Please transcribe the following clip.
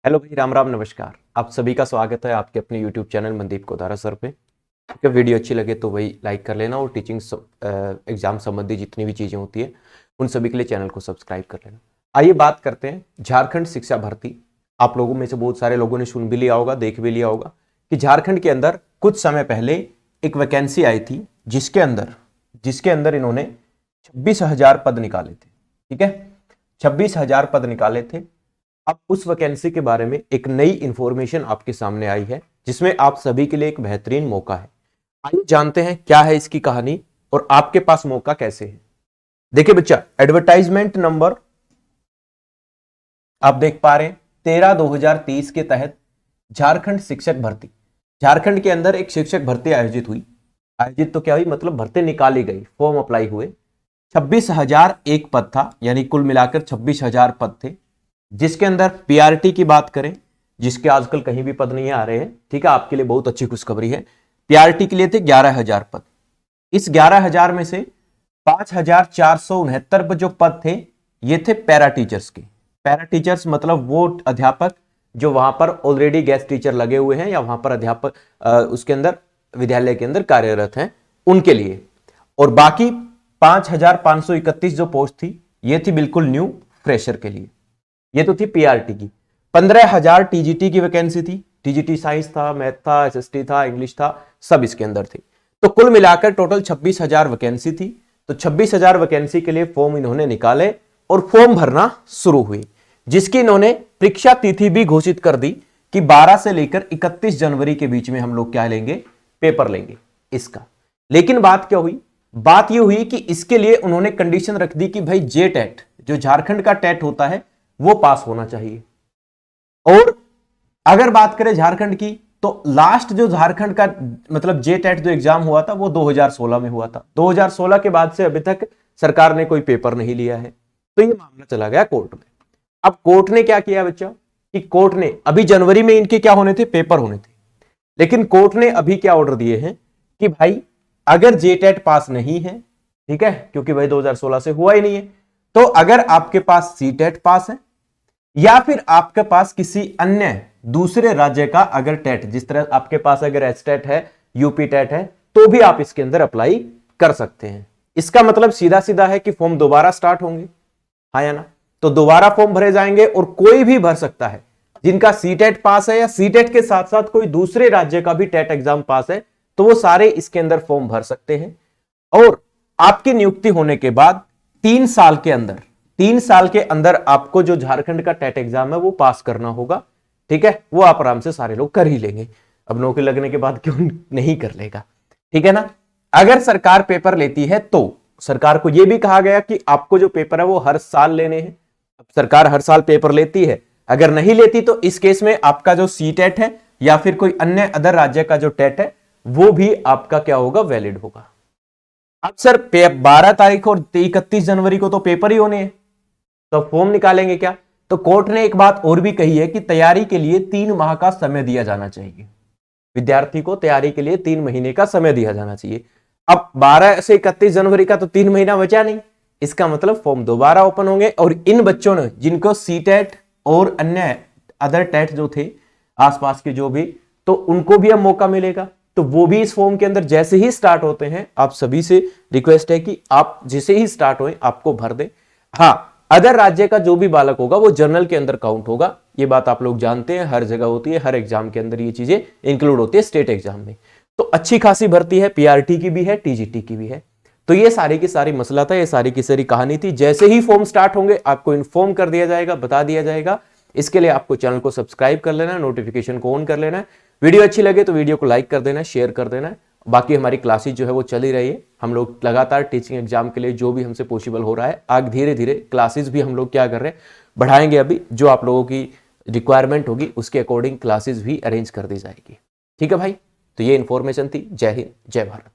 Hello भाई, राम राम, नमस्कार। आप सभी का स्वागत है आपके अपने YouTube channel Mandeep Kodara sir पे। अगर वीडियो अच्छी लगे तो वही लाइक कर लेना और टीचिंग एग्जाम संबंधी जितनी भी चीज़ें होती है उन सभी के लिए चैनल को सब्सक्राइब कर लेना। आइए बात करते हैं झारखंड शिक्षा भर्ती। आप लोगों में से बहुत सारे लोगों ने सुन भी लिया होगा, देख भी लिया होगा कि झारखंड के अंदर कुछ समय पहले एक वैकेंसी आई थी जिसके अंदर इन्होंने 26,000 पद निकाले थे। ठीक है, 26,000 पद निकाले थे। अब उस वैकेंसी के बारे में एक नई इंफॉर्मेशन आपके सामने आई है जिसमें आप सभी के लिए एक बेहतरीन मौका है। आइए जानते हैं क्या है इसकी कहानी और आपके पास मौका कैसे है। देखिए बच्चा, एडवर्टाइजमेंट नंबर आप देख पा रहे हैं 13/2030 के तहत झारखंड शिक्षक भर्ती, झारखंड के अंदर एक शिक्षक भर्ती आयोजित तो क्या हुई, मतलब भर्ती निकाली गई, फॉर्म अप्लाई हुए। 26,001 पद था, यानी कुल मिलाकर 26,000 पद थे। जिसके अंदर पीआरटी की बात करें, जिसके आजकल कहीं भी पद नहीं आ रहे हैं, ठीक है, आपके लिए बहुत अच्छी खुशखबरी है। पीआरटी के लिए थे 11,000 पद। इस 11,000 में से 5,469 जो पद थे ये थे पैरा टीचर्स के। पैरा टीचर्स मतलब वो अध्यापक जो वहां पर ऑलरेडी गेस्ट टीचर लगे हुए हैं या वहां पर अध्यापक उसके अंदर विद्यालय के अंदर कार्यरत हैं उनके लिए। और बाकी 5,531 जो पोस्ट थी ये थी बिल्कुल न्यू फ्रेशर के लिए। ये तो थी पीआरटी की। 15,000 टीजीटी की वैकेंसी थी। टीजीटी साइंस था, मैथ था, एसएसटी था, इंग्लिश था, सब इसके अंदर थे। तो कुल मिलाकर टोटल 26,000 वैकेंसी थी। तो 26,000 वैकेंसी के लिए फॉर्म इन्होंने निकाले और फॉर्म भरना शुरू हुई, जिसकी इन्होंने परीक्षा तिथि भी घोषित कर दी कि 12 से लेकर 31 जनवरी के बीच में हम लोग क्या लेंगे, पेपर लेंगे इसका। लेकिन बात क्या हुई, बात यह हुई कि इसके लिए उन्होंने कंडीशन रख दी कि भाई जे टेट, जो झारखंड का टेट होता है, वो पास होना चाहिए। और अगर बात करें झारखंड की तो लास्ट जो झारखंड का मतलब जे टेट जो एग्जाम हुआ था वो 2016 में हुआ था। 2016 के बाद से अभी तक सरकार ने कोई पेपर नहीं लिया है। तो ये मामला चला गया कोर्ट में। अब कोर्ट ने क्या किया बच्चा कि कोर्ट ने अभी जनवरी में इनके क्या होने थे, पेपर होने थे। लेकिन कोर्ट ने अभी क्या ऑर्डर दिए हैं कि भाई अगर जे टेट पास नहीं है, ठीक है, क्योंकि भाई 2016 से हुआ ही नहीं है, तो अगर आपके पास सी टेट पास है या फिर आपके पास किसी अन्य दूसरे राज्य का अगर टेट, जिस तरह आपके पास अगर एच टेट है, यूपी टेट है, तो भी आप इसके अंदर अप्लाई कर सकते हैं। इसका मतलब सीधा सीधा है कि फॉर्म दोबारा स्टार्ट होंगे, हाँ या ना। तो दोबारा फॉर्म भरे जाएंगे और कोई भी भर सकता है जिनका सी टेट पास है या सी टेट के साथ साथ कोई दूसरे राज्य का भी टेट एग्जाम पास है, तो वो सारे इसके अंदर फॉर्म भर सकते हैं। और आपकी नियुक्ति होने के बाद 3 साल के अंदर आपको जो झारखंड का टेट एग्जाम है वो पास करना होगा। ठीक है, वो आप आराम से सारे लोग कर ही लेंगे। अब नौकरी लगने के बाद क्यों नहीं कर लेगा, ठीक है ना। अगर सरकार पेपर लेती है तो सरकार को यह भी कहा गया कि आपको जो पेपर है वो हर साल लेने हैं। अब सरकार हर साल पेपर लेती है, अगर नहीं लेती तो इस केस में आपका जो सी टेट है या फिर कोई अन्य अदर राज्य का जो टेट है वो भी आपका क्या होगा, वैलिड होगा। अब सर 12 तारीख और 31 जनवरी को तो पेपर ही होने हैं, तो फॉर्म निकालेंगे क्या। तो कोर्ट ने एक बात और भी कही है कि तैयारी के लिए 3 माह का समय दिया जाना चाहिए। विद्यार्थी को तैयारी के लिए 3 महीने का समय दिया जाना चाहिए। अब 12 से 31 जनवरी का तो 3 महीना बचा नहीं। इसका मतलब फॉर्म दोबारा ओपन होंगे और इन बच्चों ने जिनको सी टेट और अन्य अदर टेट जो थे आसपास के जो भी, तो उनको भी अब मौका मिलेगा। तो वो भी इस फॉर्म के अंदर जैसे ही स्टार्ट होते हैं, आप सभी से रिक्वेस्ट है कि आप जैसे ही स्टार्ट हो आपको भर दें। हाँ, अदर राज्य का जो भी बालक होगा वो जर्नल के अंदर काउंट होगा। ये बात आप लोग जानते हैं, हर जगह होती है, हर एग्जाम के अंदर ये चीजें इंक्लूड होती है, स्टेट एग्जाम में। तो अच्छी खासी भर्ती है, पीआरटी की भी है, टीजीटी की भी है। तो ये सारी की सारी मसला था, ये सारी की सारी कहानी थी। जैसे ही फॉर्म स्टार्ट होंगे आपको इन्फॉर्म कर दिया जाएगा, बता दिया जाएगा। इसके लिए आपको चैनल को सब्सक्राइब कर लेना है, नोटिफिकेशन को ऑन कर लेना है। वीडियो अच्छी लगे तो वीडियो को लाइक कर देना है, शेयर कर देना है। बाकी हमारी क्लासेज जो है वो चल ही रही है। हम लोग लगातार टीचिंग एग्जाम के लिए जो भी हमसे पॉसिबल हो रहा है, आगे धीरे धीरे क्लासेज भी हम लोग क्या कर रहे हैं, बढ़ाएंगे। अभी जो आप लोगों की रिक्वायरमेंट होगी उसके अकॉर्डिंग क्लासेज भी अरेंज कर दी जाएगी। ठीक है भाई, तो ये इंफॉर्मेशन थी। जय हिंद, जय भारत।